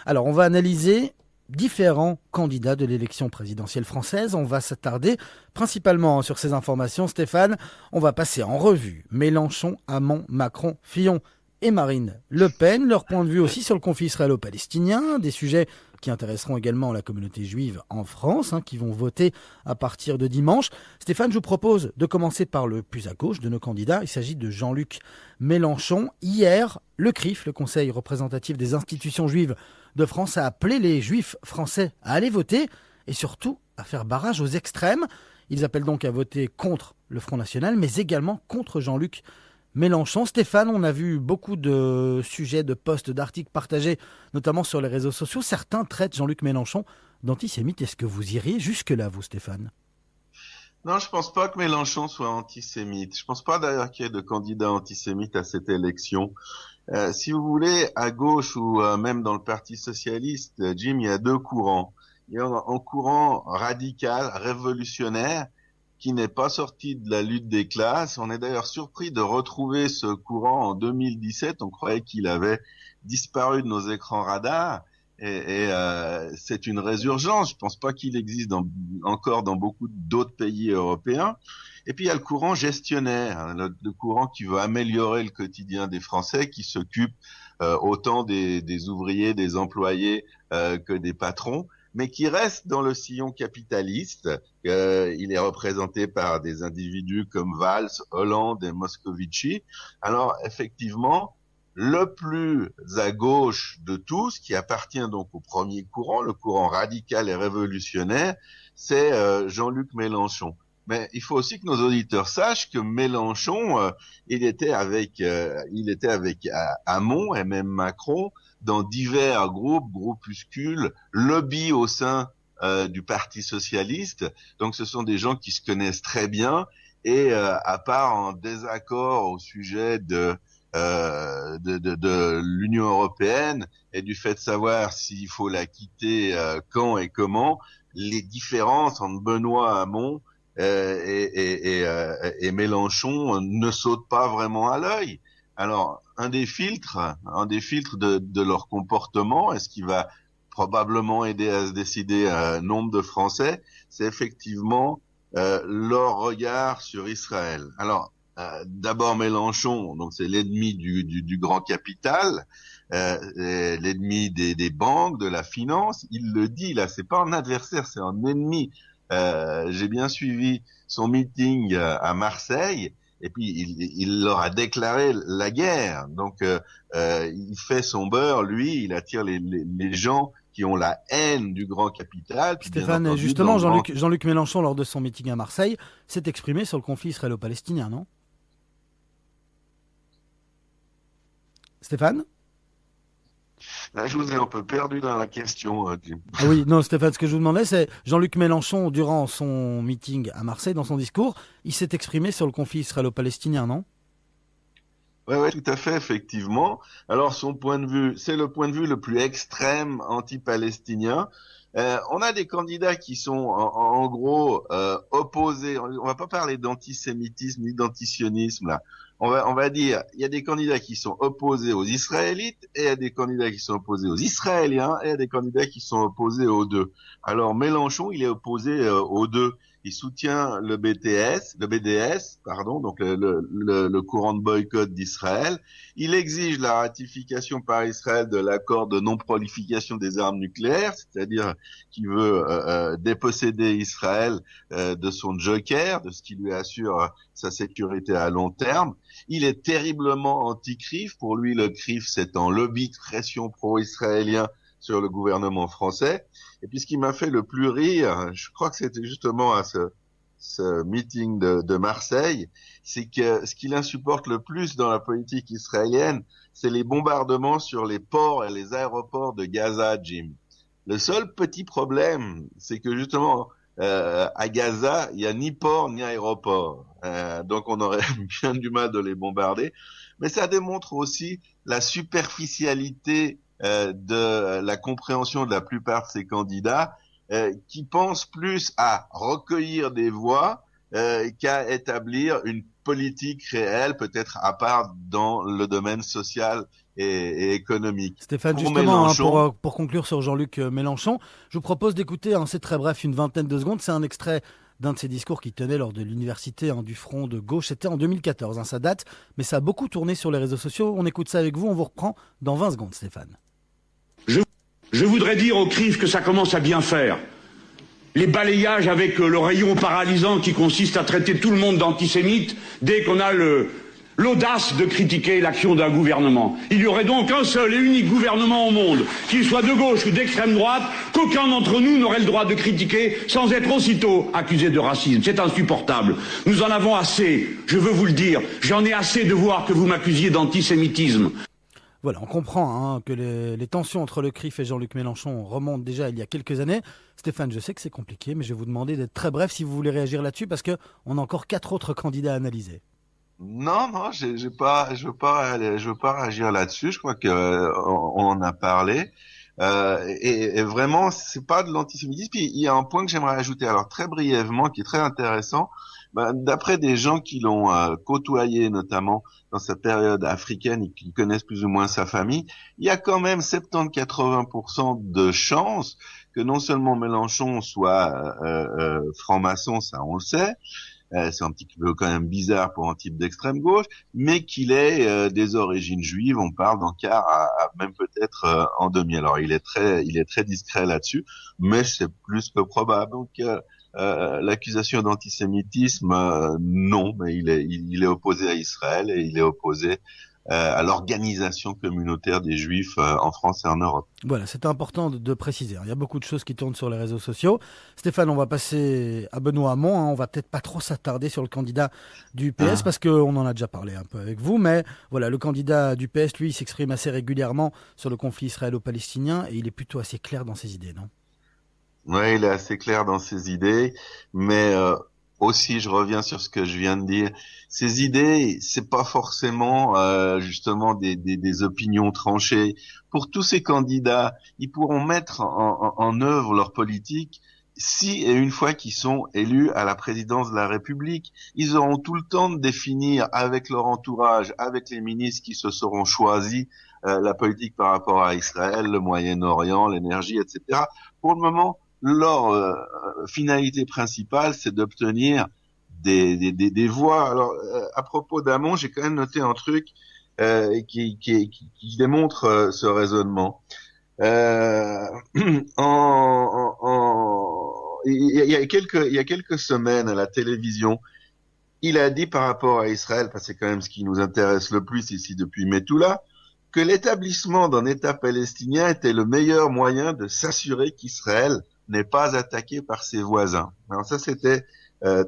Alors, on va analyser différents candidats de l'élection présidentielle française. On va s'attarder principalement sur ces informations. Stéphane, on va passer en revue Mélenchon, Hamon, Macron, Fillon et Marine Le Pen. Leur point de vue aussi sur le conflit israélo-palestinien, des sujets qui intéresseront également la communauté juive en France, qui vont voter à partir de dimanche. Stéphane, je vous propose de commencer par le plus à gauche de nos candidats. Il s'agit de Jean-Luc Mélenchon. Hier, le CRIF, le Conseil représentatif des institutions juives de France, a appelé les juifs français à aller voter et surtout à faire barrage aux extrêmes. Ils appellent donc à voter contre le Front National, mais également contre Jean-Luc Mélenchon. Stéphane, on a vu beaucoup de sujets, de posts, d'articles partagés, notamment sur les réseaux sociaux. Certains traitent Jean-Luc Mélenchon d'antisémite. Est-ce que vous iriez jusque-là, vous, Stéphane ? Non, je pense pas que Mélenchon soit antisémite. Je pense pas d'ailleurs qu'il y ait de candidats antisémites à cette élection. Si vous voulez, à gauche ou même dans le Parti socialiste, Jim, il y a deux courants. Il y a un courant radical, révolutionnaire, qui n'est pas sorti de la lutte des classes. On est d'ailleurs surpris de retrouver ce courant en 2017. On croyait qu'il avait disparu de nos écrans radars. C'est une résurgence. Je pense pas qu'il existe encore dans beaucoup d'autres pays européens. Et puis il y a le courant gestionnaire, le courant qui veut améliorer le quotidien des Français, qui s'occupe autant des ouvriers, des employés que des patrons, mais qui reste dans le sillon capitaliste. Il est représenté par des individus comme Valls, Hollande et Moscovici. Alors effectivement, le plus à gauche de tous, qui appartient donc au premier courant, le courant radical et révolutionnaire, c'est Jean-Luc Mélenchon. Mais il faut aussi que nos auditeurs sachent que Mélenchon, il était avec Hamon et même Macron dans divers groupuscules, lobbies au sein du Parti socialiste. Donc ce sont des gens qui se connaissent très bien et à part en désaccord au sujet de l'Union européenne et du fait de savoir s'il faut la quitter quand et comment, les différences entre Benoît Hamon et Mélenchon ne sautent pas vraiment à l'œil. Alors, un des filtres de leur comportement, et ce qui va probablement aider à se décider un nombre de Français, c'est effectivement leur regard sur Israël. Alors, d'abord Mélenchon, donc c'est l'ennemi du grand capital, l'ennemi des banques, de la finance. Il le dit là, c'est pas un adversaire, c'est un ennemi. J'ai bien suivi son meeting à Marseille, et puis il leur a déclaré la guerre. Donc il fait son beurre, lui, il attire les gens qui ont la haine du grand capital. Puis bien Stéphane, entendu, dans justement, le grand... Jean-Luc Mélenchon, lors de son meeting à Marseille, s'est exprimé sur le conflit israélo-palestinien, non ? Stéphane ? Là, je vous ai un peu perdu dans la question, Jim. Ah oui, non, Stéphane, ce que je vous demandais, c'est Jean-Luc Mélenchon, durant son meeting à Marseille, dans son discours, il s'est exprimé sur le conflit israélo-palestinien, non ? Ouais, tout à fait, effectivement. Alors, son point de vue, c'est le point de vue le plus extrême anti-palestinien. On a des candidats qui sont en gros opposés. On va pas parler d'antisémitisme ni d'antisionisme là. On va dire, il y a des candidats qui sont opposés aux Israélites et il y a des candidats qui sont opposés aux Israéliens et il y a des candidats qui sont opposés aux deux. Alors Mélenchon, il est opposé aux deux. Il soutient le BDS, pardon, donc le courant de boycott d'Israël. Il exige la ratification par Israël de l'accord de non-prolifération des armes nucléaires, c'est-à-dire qu'il veut déposséder Israël de son joker, de ce qui lui assure sa sécurité à long terme. Il est terriblement anti-CRIF. Pour lui, le CRIF, c'est un lobby de pression pro-israélien sur le gouvernement français. Et puis ce qui m'a fait le plus rire, je crois que c'était justement à ce meeting de Marseille, c'est que ce qu'il insupporte le plus dans la politique israélienne, c'est les bombardements sur les ports et les aéroports de Gaza, Jim. Le seul petit problème, c'est que justement, à Gaza, il n'y a ni port ni aéroport. Donc on aurait bien du mal de les bombarder. Mais ça démontre aussi la superficialité de la compréhension de la plupart de ces candidats qui pensent plus à recueillir des voix qu'à établir une politique réelle, peut-être à part dans le domaine social et économique. Stéphane, Pour justement, Mélenchon, pour conclure sur Jean-Luc Mélenchon, je vous propose d'écouter, c'est très bref, une vingtaine de secondes. C'est un extrait d'un de ses discours qu'il tenait lors de l'université du Front de gauche. C'était en 2014, ça date, mais ça a beaucoup tourné sur les réseaux sociaux. On écoute ça avec vous, on vous reprend dans 20 secondes, Stéphane. Je voudrais dire au CRIF que ça commence à bien faire. Les balayages avec le rayon paralysant qui consiste à traiter tout le monde d'antisémite dès qu'on a l'audace de critiquer l'action d'un gouvernement. Il y aurait donc un seul et unique gouvernement au monde, qu'il soit de gauche ou d'extrême droite, qu'aucun d'entre nous n'aurait le droit de critiquer sans être aussitôt accusé de racisme. C'est insupportable. Nous en avons assez, je veux vous le dire. J'en ai assez de voir que vous m'accusiez d'antisémitisme. Voilà, on comprend que les tensions entre le CRIF et Jean-Luc Mélenchon remontent déjà il y a quelques années. Stéphane, je sais que c'est compliqué, mais je vais vous demander d'être très bref si vous voulez réagir là-dessus, parce qu'on a encore 4 autres candidats à analyser. non, je veux pas réagir là-dessus. Je crois que on en a parlé. Et vraiment, c'est pas de l'antisémitisme. Puis, il y a un point que j'aimerais ajouter, alors très brièvement, qui est très intéressant. D'après des gens qui l'ont côtoyé, notamment dans sa période africaine et qui connaissent plus ou moins sa famille, il y a quand même 70-80% de chances que non seulement Mélenchon soit franc-maçon, ça on le sait, c'est un petit peu quand même bizarre pour un type d'extrême gauche, mais qu'il ait des origines juives. On parle d'un quart à même peut-être en demi. Alors il est très discret là-dessus, mais c'est plus que probable. Donc l'accusation d'antisémitisme, non, mais il est opposé à Israël et il est opposé à l'organisation communautaire des Juifs en France et en Europe. Voilà, c'est important de préciser. Il y a beaucoup de choses qui tournent sur les réseaux sociaux. Stéphane, on va passer à Benoît Hamon. On va peut-être pas trop s'attarder sur le candidat du PS parce qu'on en a déjà parlé un peu avec vous. Mais voilà, le candidat du PS, lui, il s'exprime assez régulièrement sur le conflit israélo-palestinien et il est plutôt assez clair dans ses idées, non ? Ouais, il est assez clair dans ses idées, mais aussi, je reviens sur ce que je viens de dire. Ces idées, c'est pas forcément justement des opinions tranchées. Pour tous ces candidats, ils pourront mettre en œuvre leur politique si et une fois qu'ils sont élus à la présidence de la République. Ils auront tout le temps de définir avec leur entourage, avec les ministres qui se seront choisis, la politique par rapport à Israël, le Moyen-Orient, l'énergie, etc. Pour le moment, leur finalité principale, c'est d'obtenir des voix. Alors, à propos d'Hamon, j'ai quand même noté un truc qui démontre ce raisonnement. Il y a quelques semaines à la télévision, il a dit par rapport à Israël, parce que c'est quand même ce qui nous intéresse le plus ici depuis Mettoula, que l'établissement d'un État palestinien était le meilleur moyen de s'assurer qu'Israël n'est pas attaqué par ses voisins. Alors ça, c'était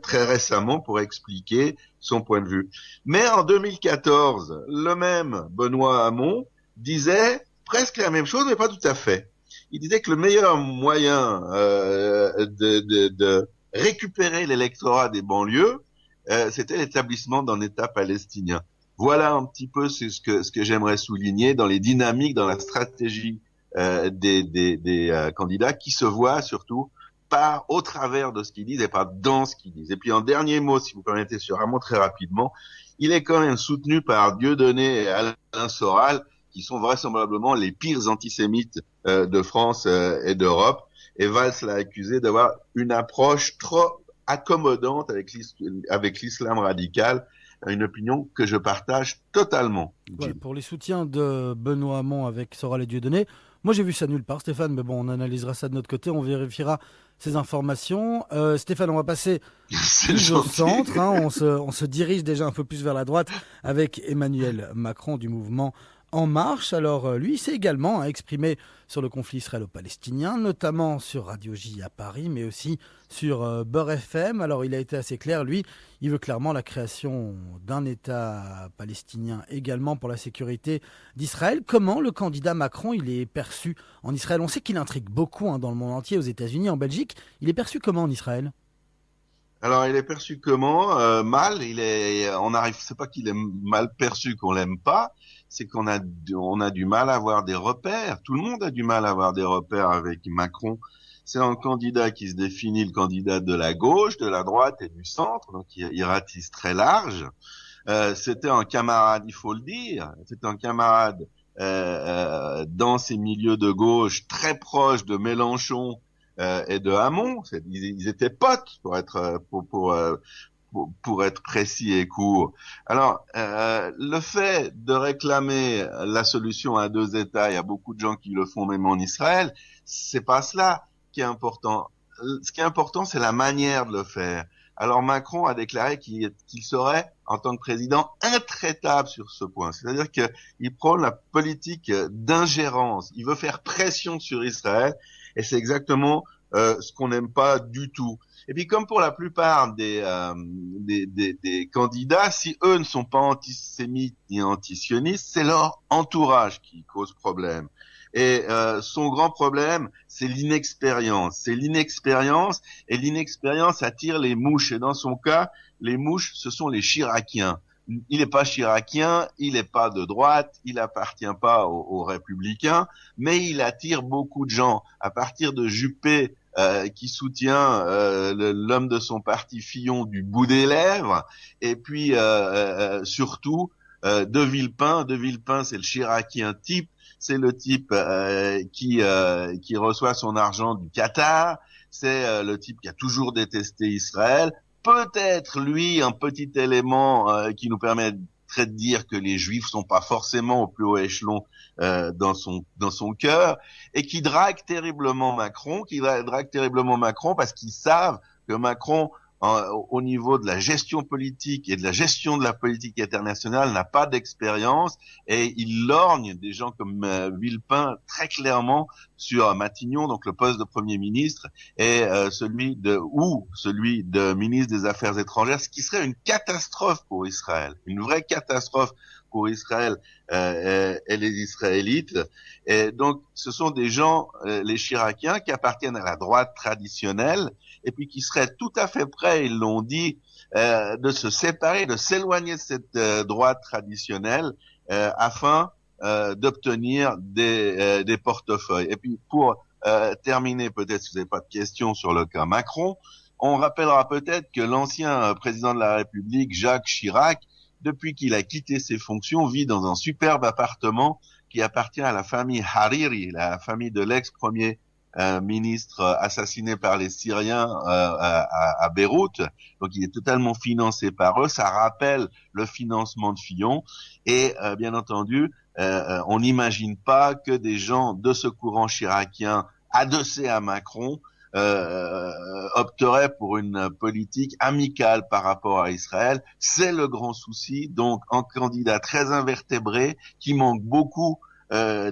très récemment pour expliquer son point de vue. Mais en 2014, le même Benoît Hamon disait presque la même chose, mais pas tout à fait. Il disait que le meilleur moyen de récupérer l'électorat des banlieues, c'était l'établissement d'un État palestinien. Voilà un petit peu ce que j'aimerais souligner dans les dynamiques, dans la stratégie des candidats qui se voient surtout pas au travers de ce qu'ils disent et pas dans ce qu'ils disent. Et puis en dernier mot, si vous permettez, sur Hamon très rapidement, il est quand même soutenu par Dieudonné et Alain Soral, qui sont vraisemblablement les pires antisémites de France et d'Europe. Et Valls l'a accusé d'avoir une approche trop accommodante avec l'islam radical, une opinion que je partage totalement. Ouais, pour les soutiens de Benoît Hamon avec Soral et Dieudonné, moi j'ai vu ça nulle part, Stéphane, mais bon, on analysera ça de notre côté, on vérifiera ces informations. Stéphane, on va passer plus au centre, on se dirige déjà un peu plus vers la droite avec Emmanuel Macron du mouvement En Marche. Alors lui, il s'est également exprimé sur le conflit israélo-palestinien, notamment sur Radio J à Paris, mais aussi sur Beurre FM. Alors il a été assez clair, lui, il veut clairement la création d'un État palestinien également pour la sécurité d'Israël. Comment le candidat Macron, il est perçu en Israël? On sait qu'il intrigue beaucoup dans le monde entier, aux États-Unis, en Belgique. Il est perçu comment en Israël? Alors, il est perçu comment? Mal. C'est pas qu'il est mal perçu qu'on l'aime pas, c'est qu'on a du mal à avoir des repères. Tout le monde a du mal à avoir des repères avec Macron. C'est un candidat qui se définit le candidat de la gauche, de la droite et du centre, donc il ratisse très large. C'était un camarade, il faut le dire, c'était un camarade dans ces milieux de gauche très proches de Mélenchon et de Hamon. Ils étaient potes pour être précis et court. Alors, le fait de réclamer la solution à deux États, il y a beaucoup de gens qui le font même en Israël, c'est pas cela qui est important. Ce qui est important, c'est la manière de le faire. Alors Macron a déclaré qu'il serait, en tant que président, intraitable sur ce point. C'est-à-dire qu'il prône la politique d'ingérence. Il veut faire pression sur Israël, et c'est exactement ce qu'on n'aime pas du tout. Et puis, comme pour la plupart des candidats, si eux ne sont pas antisémites ni antisionistes, c'est leur entourage qui cause problème. Et son grand problème, c'est l'inexpérience. Et l'inexpérience attire les mouches. Et dans son cas, les mouches, ce sont les Chiraciens. Il n'est pas chiracien, il n'est pas de droite, il appartient pas aux républicains, mais il attire beaucoup de gens. À partir de Juppé, qui soutient l'homme de son parti Fillon du bout des lèvres, et puis surtout De Villepin. De Villepin, c'est le chiracien type. C'est le type qui reçoit son argent du Qatar. C'est le type qui a toujours détesté Israël. Peut-être lui un petit élément qui nous permettrait de dire que les Juifs sont pas forcément au plus haut échelon dans son cœur, et qui drague terriblement Macron, parce qu'ils savent que Macron, au niveau de la gestion politique et de la gestion de la politique internationale, n'a pas d'expérience, et il lorgne des gens comme Villepin très clairement sur Matignon, donc le poste de Premier ministre, et celui de ministre des Affaires étrangères, ce qui serait une catastrophe pour Israël, une vraie catastrophe pour Israël et les Israélites. Et donc, ce sont des gens, les Chiraciens, qui appartiennent à la droite traditionnelle, et puis qui seraient tout à fait prêts, ils l'ont dit, de se séparer, de s'éloigner de cette droite traditionnelle afin d'obtenir des portefeuilles. Et puis pour terminer, peut-être si vous n'avez pas de questions sur le cas Macron, on rappellera peut-être que l'ancien président de la République, Jacques Chirac, depuis qu'il a quitté ses fonctions, vit dans un superbe appartement qui appartient à la famille Hariri, la famille de l'ex-premier ministre assassiné par les Syriens à Beyrouth. Donc il est totalement financé par eux. Ça rappelle le financement de Fillon. Et bien entendu, on n'imagine pas que des gens de ce courant chiracien adossés à Macron opteraient pour une politique amicale par rapport à Israël. C'est le grand souci. Donc un candidat très invertébré qui manque beaucoup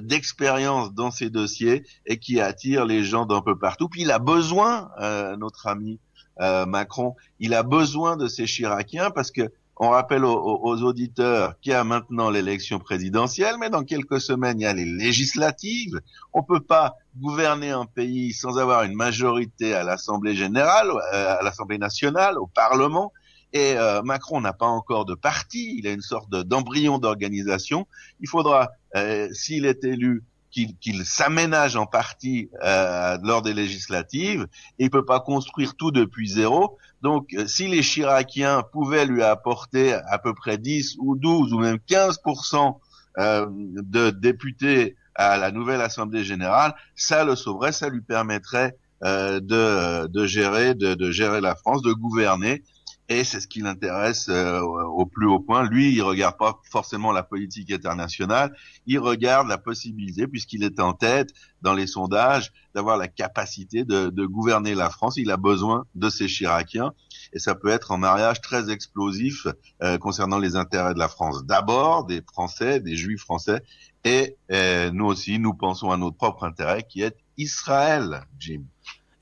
d'expérience dans ces dossiers et qui attire les gens d'un peu partout. Puis il a besoin, notre ami Macron, il a besoin de ces Chiraciens, parce que on rappelle aux auditeurs qu'il y a maintenant l'élection présidentielle, mais dans quelques semaines, il y a les législatives. On peut pas gouverner un pays sans avoir une majorité à l'Assemblée générale, à l'Assemblée nationale, au Parlement. Et Macron n'a pas encore de parti, il a une sorte d'embryon d'organisation. Il faudra, s'il est élu, qu'il s'aménage en partie lors des législatives, et il peut pas construire tout depuis zéro. Donc, si les Chiraciens pouvaient lui apporter à peu près 10 ou 12 ou même 15% de députés à la nouvelle Assemblée générale, ça le sauverait, ça lui permettrait de gérer la France, de gouverner. Et c'est ce qui l'intéresse au plus haut point. Lui, il regarde pas forcément la politique internationale, il regarde la possibilité, puisqu'il est en tête dans les sondages, d'avoir la capacité de gouverner la France. Il a besoin de ces Chiraciens, et ça peut être un mariage très explosif concernant les intérêts de la France. D'abord, des Français, des Juifs français, et nous aussi, nous pensons à notre propre intérêt, qui est Israël, Jim.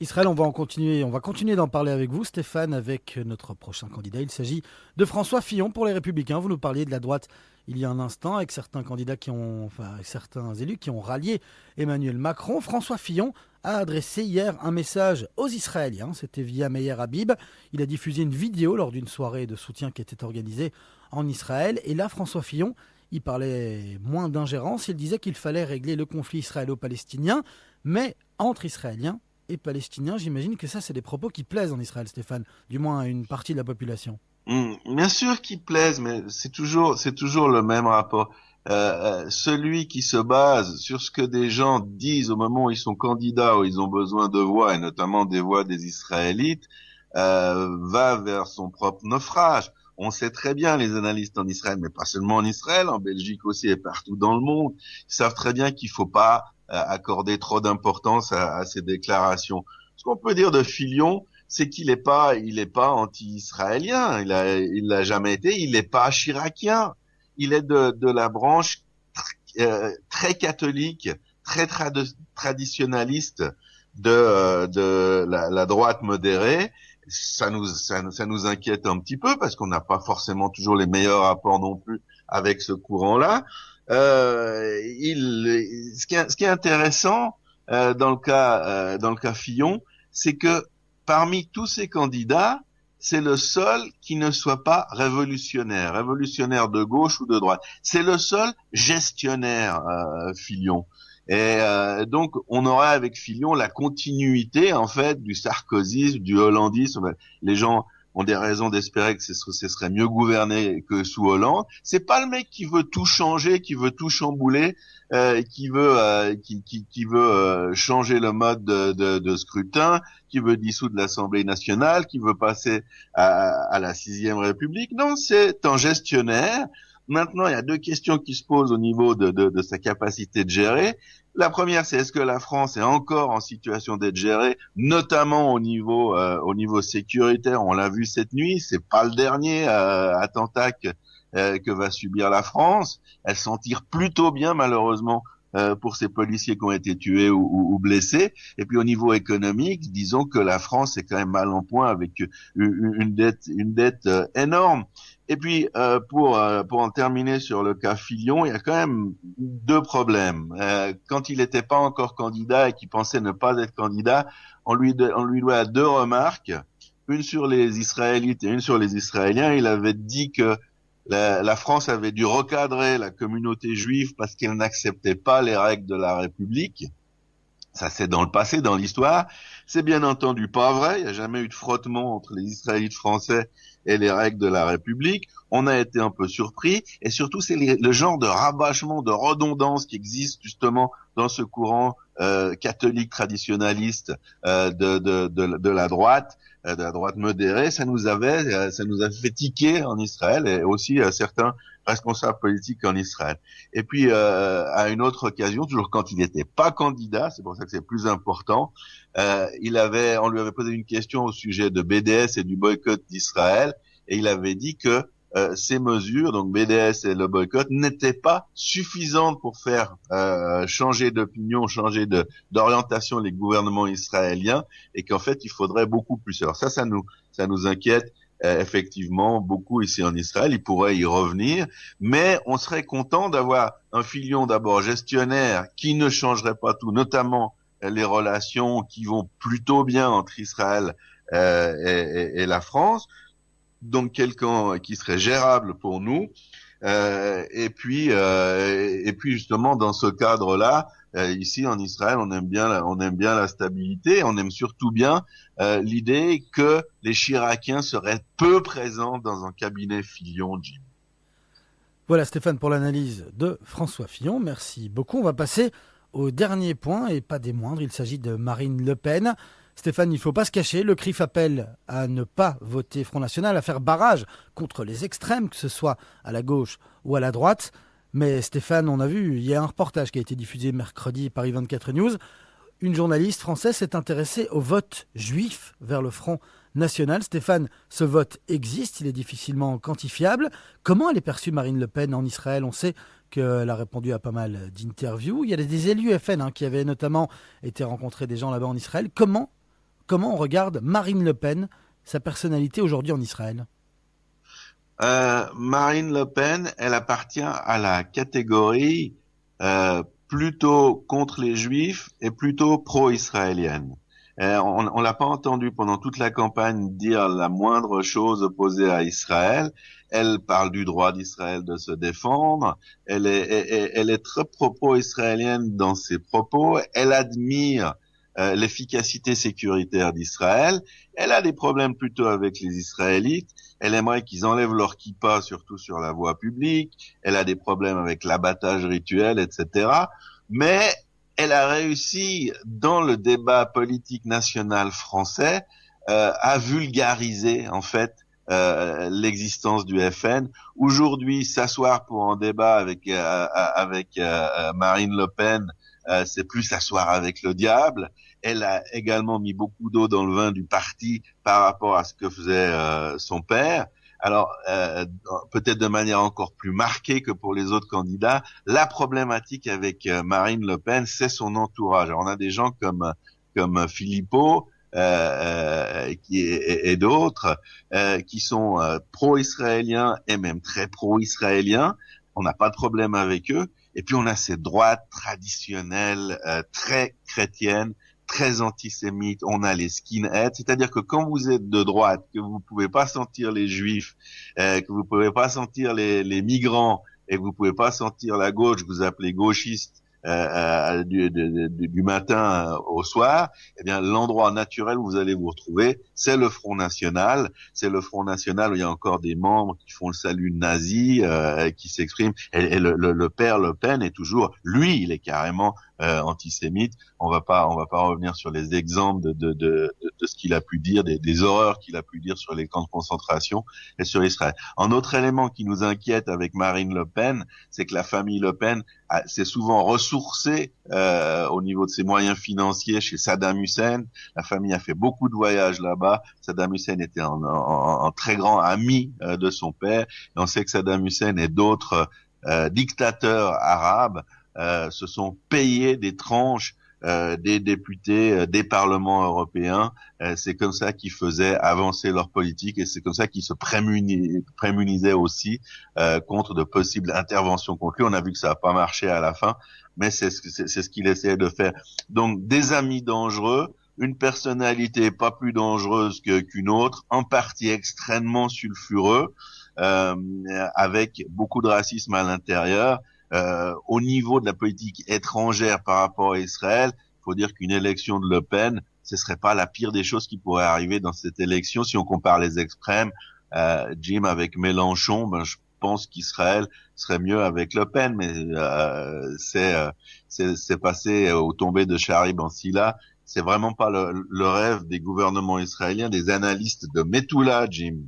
Israël, on va continuer d'en parler avec vous, Stéphane, avec notre prochain candidat. Il s'agit de François Fillon pour les Républicains. Vous nous parliez de la droite il y a un instant, avec certains candidats avec certains élus qui ont rallié Emmanuel Macron. François Fillon a adressé hier un message aux Israéliens. C'était via Meir Habib. Il a diffusé une vidéo lors d'une soirée de soutien qui était organisée en Israël. Et là, François Fillon, il parlait moins d'ingérence. Il disait qu'il fallait régler le conflit israélo-palestinien, mais entre Israéliens et Palestiniens. J'imagine que ça, c'est des propos qui plaisent en Israël, Stéphane, du moins à une partie de la population. Bien sûr qu'ils plaisent, mais c'est toujours le même rapport. celui qui se base sur ce que des gens disent au moment où ils sont candidats, où ils ont besoin de voix, et notamment des voix des Israélites, va vers son propre naufrage. On sait très bien, les analystes en Israël, mais pas seulement en Israël, en Belgique aussi et partout dans le monde, ils savent très bien qu'il faut pas accorder trop d'importance à ces déclarations. Ce qu'on peut dire de Fillon, c'est qu'il est pas anti-israélien. Il l'a jamais été. Il n'est pas chiracien. Il est de la branche très catholique, très traditionnaliste de la droite modérée. Ça nous inquiète un petit peu parce qu'on n'a pas forcément toujours les meilleurs rapports non plus avec ce courant-là. Ce qui est intéressant dans le cas Fillon, c'est que parmi tous ces candidats, c'est le seul qui ne soit pas révolutionnaire de gauche ou de droite. C'est le seul gestionnaire, Fillon. Et donc, on aurait avec Fillon la continuité, en fait, du sarkozysme, du hollandisme. Les gens ont des raisons d'espérer que ce serait mieux gouverné que sous Hollande. C'est pas le mec qui veut tout changer, qui veut tout chambouler, qui veut changer le mode de scrutin, qui veut dissoudre l'Assemblée nationale, qui veut passer à la 6e République. Non, c'est un gestionnaire. Maintenant, il y a deux questions qui se posent au niveau de sa capacité de gérer. La première, c'est est-ce que la France est encore en situation d'être gérée, notamment au niveau sécuritaire. On l'a vu cette nuit, c'est pas le dernier attentat que va subir la France. Elle s'en tire plutôt bien, malheureusement, pour ces policiers qui ont été tués ou blessés. Et puis au niveau économique, disons que la France est quand même mal en point avec une dette énorme. Et puis pour en terminer sur le cas Fillon, il y a quand même deux problèmes. Quand il n'était pas encore candidat et qu'il pensait ne pas être candidat, on lui doit deux remarques, une sur les Israélites et une sur les Israéliens. Il avait dit que la France avait dû recadrer la communauté juive parce qu'elle n'acceptait pas les règles de la République. Ça, c'est dans le passé, dans l'histoire. C'est bien entendu pas vrai. Il n'y a jamais eu de frottement entre les Israélites français et les règles de la République. On a été un peu surpris. Et surtout, c'est le genre de rabâchement, de redondance qui existe justement dans ce courant catholique traditionnaliste de la droite modérée. Ça nous a fait tiquer en Israël et aussi à certains responsables politiques en Israël. Et puis à une autre occasion, toujours quand il n'était pas candidat, c'est pour ça que c'est plus important, on lui avait posé une question au sujet de BDS et du boycott d'Israël, et il avait dit que ces mesures, donc BDS et le boycott, n'étaient pas suffisantes pour faire changer d'opinion, changer d'orientation les gouvernements israéliens, et qu'en fait il faudrait beaucoup plus. Alors ça nous inquiète effectivement beaucoup ici en Israël. Il pourrait y revenir, mais on serait content d'avoir un Fillon d'abord gestionnaire qui ne changerait pas tout, notamment les relations qui vont plutôt bien entre Israël et la France. Donc quelqu'un qui serait gérable pour nous, et puis justement dans ce cadre-là, ici en Israël, on aime bien la stabilité, on aime surtout bien l'idée que les Chiraciens seraient peu présents dans un cabinet Fillon, Jim. Voilà Stéphane pour l'analyse de François Fillon, merci beaucoup. On va passer au dernier point et pas des moindres, il s'agit de Marine Le Pen. Stéphane, il ne faut pas se cacher, le CRIF appelle à ne pas voter Front National, à faire barrage contre les extrêmes, que ce soit à la gauche ou à la droite. Mais Stéphane, on a vu, il y a un reportage qui a été diffusé mercredi par i24 News. Une journaliste française s'est intéressée au vote juif vers le Front National. Stéphane, ce vote existe, il est difficilement quantifiable. Comment elle est perçue, Marine Le Pen, en Israël ? On sait qu'elle a répondu à pas mal d'interviews. Il y a des élus FN qui avaient notamment été rencontrer des gens là-bas en Israël. Comment on regarde Marine Le Pen, sa personnalité aujourd'hui en Israël ? Marine Le Pen, elle appartient à la catégorie plutôt contre les Juifs et plutôt pro-israélienne. On l'a pas entendu pendant toute la campagne dire la moindre chose opposée à Israël. Elle parle du droit d'Israël de se défendre. Elle est très pro-israélienne dans ses propos. Elle admire l'efficacité sécuritaire d'Israël. Elle a des problèmes plutôt avec les Israélites. Elle aimerait qu'ils enlèvent leur kippa, surtout sur la voie publique. Elle a des problèmes avec l'abattage rituel, etc. Mais elle a réussi, dans le débat politique national français, à vulgariser, en fait, l'existence du FN. Aujourd'hui, s'asseoir pour un débat avec Marine Le Pen, c'est plus s'asseoir avec le diable. Elle a également mis beaucoup d'eau dans le vin du parti par rapport à ce que faisait son père. Alors, peut-être de manière encore plus marquée que pour les autres candidats, la problématique avec Marine Le Pen, c'est son entourage. Alors, on a des gens comme Philippot, et d'autres qui sont pro-israéliens et même très pro-israéliens. On n'a pas de problème avec eux. Et puis on a ces droites traditionnelles, très chrétiennes, très antisémites. On a les skinheads, c'est-à-dire que quand vous êtes de droite, que vous pouvez pas sentir les juifs, que vous pouvez pas sentir les migrants, et que vous pouvez pas sentir la gauche, que vous appelez gauchiste, du matin au soir, eh bien l'endroit naturel où vous allez vous retrouver, c'est le Front National. C'est le Front National où il y a encore des membres qui font le salut nazi, qui s'expriment. Et le père Le Pen est toujours, lui, il est carrément antisémite. On va pas revenir sur les exemples de ce qu'il a pu dire, des horreurs qu'il a pu dire sur les camps de concentration et sur Israël. Un autre élément qui nous inquiète avec Marine Le Pen, c'est que la famille Le Pen s'est souvent ressourcée au niveau de ses moyens financiers chez Saddam Hussein. La famille a fait beaucoup de voyages là-bas. Saddam Hussein était un très grand ami de son père. Et on sait que Saddam Hussein et d'autres dictateurs arabes se sont payés des tranches des députés des parlements européens. C'est comme ça qu'ils faisaient avancer leur politique et c'est comme ça qu'ils se prémunisaient aussi contre de possibles interventions contre lui. On a vu que ça n'a pas marché à la fin, mais c'est ce qu'il essayait de faire. Donc des amis dangereux, une personnalité pas plus dangereuse qu'une autre, un parti extrêmement sulfureux, avec beaucoup de racisme à l'intérieur. Au niveau de la politique étrangère par rapport à Israël, il faut dire qu'une élection de Le Pen, ce serait pas la pire des choses qui pourrait arriver dans cette élection. Si on compare les extrêmes, Jim avec Mélenchon, je pense qu'Israël serait mieux avec Le Pen, mais c'est passé au tombé de Shari Ben Silla. C'est vraiment pas le rêve des gouvernements israéliens, des analystes de Metula, Jim.